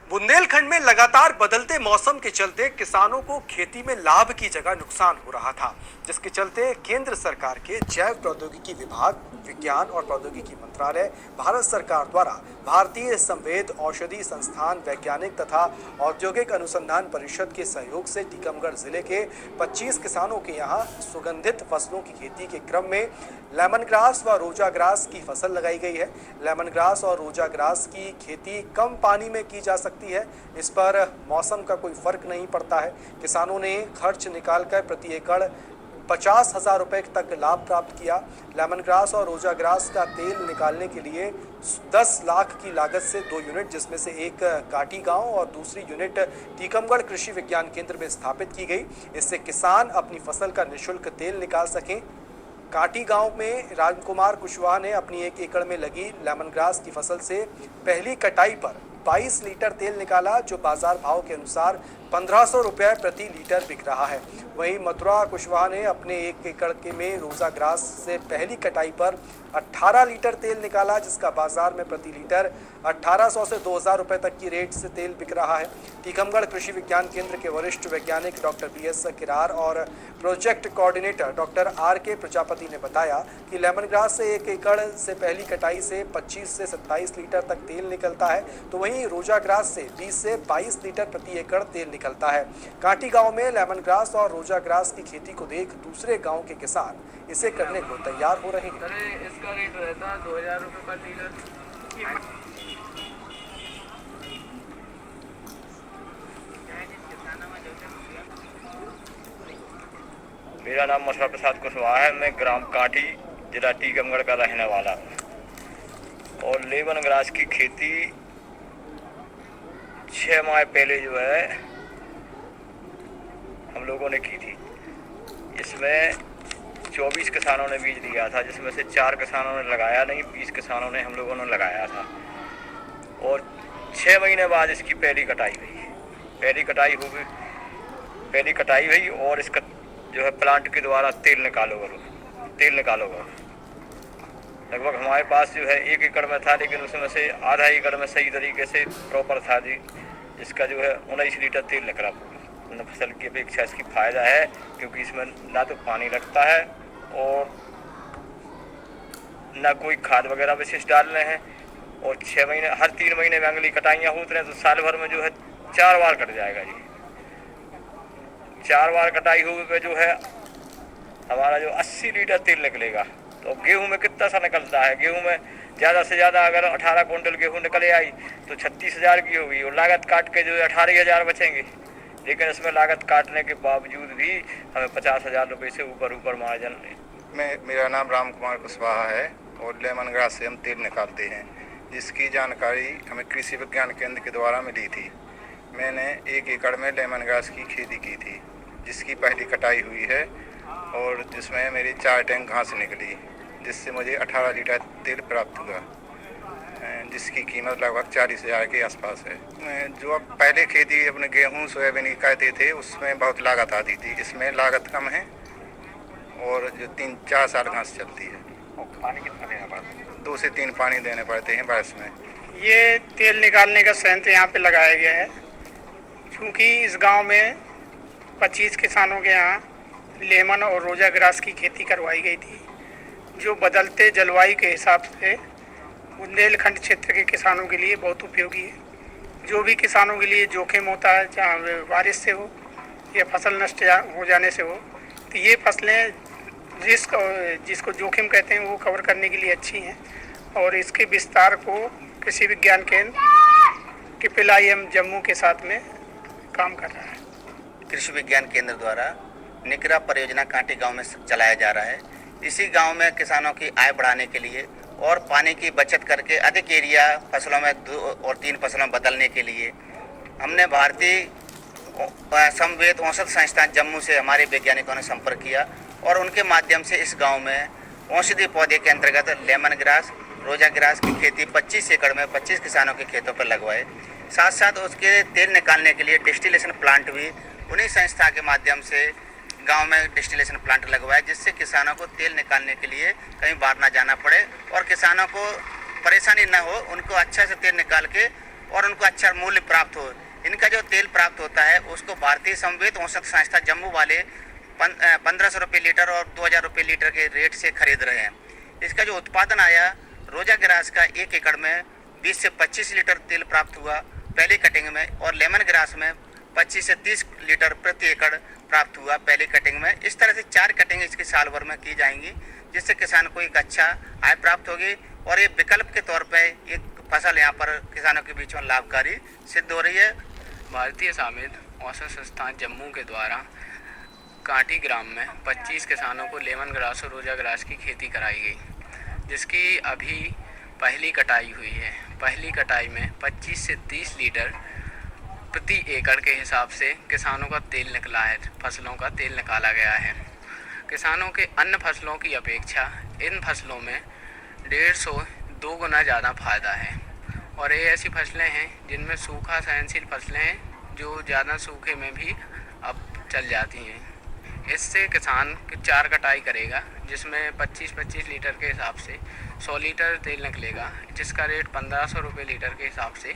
बुंदेलखंड में लगातार बदलते मौसम के चलते किसानों को खेती में लाभ की जगह नुकसान हो रहा था, जिसके चलते केंद्र सरकार के जैव प्रौद्योगिकी विभाग, विज्ञान और प्रौद्योगिकी मंत्रालय, भारत सरकार द्वारा भारतीय संवेद औषधि संस्थान, वैज्ञानिक तथा औद्योगिक अनुसंधान परिषद के सहयोग से टीकमगढ़ जिले के 25 किसानों के यहाँ सुगंधित फसलों की खेती के क्रम में लेमन ग्रास व रोजा ग्रास की फसल लगाई गई है। लेमन ग्रास और रोजा ग्रास की खेती कम पानी में की जा सकती है। इस पर मौसम का कोई फर्क नहीं पड़ता है। किसानों ने खर्च निकालकर प्रति एकड़ 50,000 रुपए तक लाभ प्राप्त किया। लेमन ग्रास और रोजा ग्रास का तेल निकालने के लिए 10 लाख की लागत से 2 यूनिट, जिसमें से एक काटी गांव और दूसरी यूनिट टीकमगढ़ कृषि विज्ञान केंद्र में स्थापित की गई। इससे किसान अपनी फसल का निःशुल्क तेल निकाल सकें। काटी गांव में राजकुमार कुशवाहा ने अपनी 1 एकड़ में लगी लेमन ग्रास की फसल से पहली कटाई पर 22 लीटर तेल निकाला, जो बाजार भाव के अनुसार 1500 रुपये प्रति लीटर बिक रहा है। वहीं मथुरा कुशवाहा ने अपने 1 एकड़ के में रोजा ग्रास से पहली कटाई पर 18 लीटर तेल निकाला, जिसका बाजार में प्रति लीटर 1800 से 2000 रुपये तक की रेट से तेल बिक रहा है। टीकमगढ़ कृषि विज्ञान केंद्र के वरिष्ठ वैज्ञानिक डॉक्टर BS किरार और project coordinator doctor RK Prajapati ने बताया कि लेमन ग्रास से 1 एकड़ से पहली कटाई से 25 से 27 लीटर तक तेल निकलता है, तो वहीं रोजा ग्रास से 20 से 22 लीटर प्रति एकड़ तेल निकलता है। काटी गांव में लेमन ग्रास और रोजा ग्रास की खेती को देख दूसरे गांव के किसान इसे करने को तैयार हो रहे हैं। इसका रेट रहता है 2000 रुपये पर लीटर। मेरा नाम मथुरा प्रसाद कुशवाहा है। मैं ग्राम काठी, जिला टीकमगढ़ का रहने वाला हूँ। और लेमन ग्रास की खेती 6 माह पहले जो है हम लोगों ने की थी। इसमें 24 किसानों ने बीज दिया था, जिसमें से 4 किसानों ने लगाया नहीं, 20 किसानों ने हम लोगों ने लगाया था। और 6 महीने बाद इसकी पहली कटाई हुई। पहली कटाई हुई और इसका जो है प्लांट के द्वारा तेल निकालोगे। लगभग हमारे पास जो है 1 एकड़ में था, लेकिन उसमें से आधा एकड़ में सही तरीके से प्रॉपर था जी, इसका जो है 19 लीटर तेल निकला। फसल की अपेक्षा इसकी फ़ायदा है, क्योंकि इसमें ना तो पानी लगता है और ना कोई खाद वगैरह विशेष डालने हैं। और 6 महीने, हर 3 महीने में अगली कटाइयाँ होती हैं, तो साल भर में जो है 4 बार कट जाएगा जी। 4 बार कटाई हुई पे जो है हमारा जो 80 लीटर तेल निकलेगा। तो गेहूं में कितना सा निकलता है? गेहूं में ज़्यादा से ज़्यादा अगर 18 क्विंटल गेहूं निकले आई तो 36,000 की होगी, और लागत काट के जो 18,000 बचेंगे। लेकिन इसमें लागत काटने के बावजूद भी हमें 50,000 रुपये से ऊपर मार्जिन। मेरा नाम राम कुमार कुशवाहा है और लेमन ग्रास से हम तेल निकालते हैं, जिसकी जानकारी हमें कृषि विज्ञान केंद्र के द्वारा मिली थी। मैंने 1 एकड़ में लेमन ग्रास की खेती की थी, जिसकी पहली कटाई हुई है और जिसमें मेरी 4 टैंक घास निकली, जिससे मुझे 18 लीटर तेल प्राप्त हुआ, जिसकी कीमत लगभग 40,000 के आसपास है। जो अब पहले खेती अपने गेहूं सोयाबीन की करते थे, उसमें बहुत लागत आती थी। इसमें लागत कम है और जो 3-4 साल घास चलती है। पानी कितना देना पड़ता है? 2 से 3 पानी देने पड़ते हैं बरस में। ये तेल निकालने का संयंत्र यहाँ पे लगाया गया है, क्योंकि इस गांव में 25 किसानों के यहाँ लेमन और रोजा ग्रास की खेती करवाई गई थी, जो बदलते जलवायु के हिसाब से बुंदेलखंड क्षेत्र के किसानों के लिए बहुत उपयोगी है। जो भी किसानों के लिए जोखिम होता है, चाहे बारिश से हो या फसल नष्ट हो जाने से हो, तो ये फसलें जिसको जोखिम कहते हैं वो कवर करने के लिए अच्छी हैं। और इसके विस्तार को कृषि विज्ञान केंद्र IIM जम्मू के साथ में काम कर रहा है। कृषि विज्ञान केंद्र द्वारा निकरा परियोजना कांटी गांव में चलाया जा रहा है। इसी गांव में किसानों की आय बढ़ाने के लिए और पानी की बचत करके अधिक एरिया फसलों में 2 और 3 फसलों बदलने के लिए हमने भारतीय संवेद औषध संस्थान जम्मू से हमारे वैज्ञानिकों ने संपर्क किया और उनके माध्यम से इस गांव में औषधि पौधे के अंतर्गत लेमन ग्रास, रोजा ग्रास की खेती 25 एकड़ में 25 किसानों के खेतों पर लगवाए। साथ साथ उसके तेल निकालने के लिए डिस्टिलेशन प्लांट भी उन्हीं संस्था के माध्यम से गांव में डिस्टिलेशन प्लांट लगवाया, जिससे किसानों को तेल निकालने के लिए कहीं बाहर ना जाना पड़े और किसानों को परेशानी ना हो, उनको अच्छे से तेल निकाल के और उनको अच्छा मूल्य प्राप्त हो। इनका जो तेल प्राप्त होता है उसको भारतीय समवेत औषध संस्था जम्मू वाले 1500 रुपये लीटर और 2000 रुपये लीटर के रेट से खरीद रहे हैं। इसका जो उत्पादन आया, रोजा ग्रास का 1 एकड़ में 20 से 25 लीटर तेल प्राप्त हुआ पहली कटिंग में, और लेमन ग्रास में 25 से 30 लीटर प्रति एकड़ प्राप्त हुआ पहली कटिंग में। इस तरह से 4 कटिंग इसकी साल भर में की जाएंगी, जिससे किसान को एक अच्छा आय प्राप्त होगी और ये विकल्प के तौर पे एक फसल यहाँ पर किसानों के बीच में लाभकारी सिद्ध हो रही है। भारतीय समवेत औषध संस्थान जम्मू के द्वारा कांटी ग्राम में 25 किसानों को लेमन ग्रास और रोजा ग्रास की खेती कराई गई, जिसकी अभी पहली कटाई हुई है। पहली कटाई में 25 से 30 लीटर प्रति एकड़ के हिसाब से किसानों का तेल निकला है, फसलों का तेल निकाला गया है। किसानों के अन्य फसलों की अपेक्षा इन फसलों में 150-2 गुना ज़्यादा फायदा है, और ये ऐसी फसलें हैं जिनमें सूखा सहनशील फसलें हैं जो ज़्यादा सूखे में भी अब चल जाती हैं। इससे किसान 4 कटाई करेगा, जिसमें 25-25 लीटर के हिसाब से 100 लीटर तेल निकलेगा, जिसका रेट 1500 रुपये लीटर के हिसाब से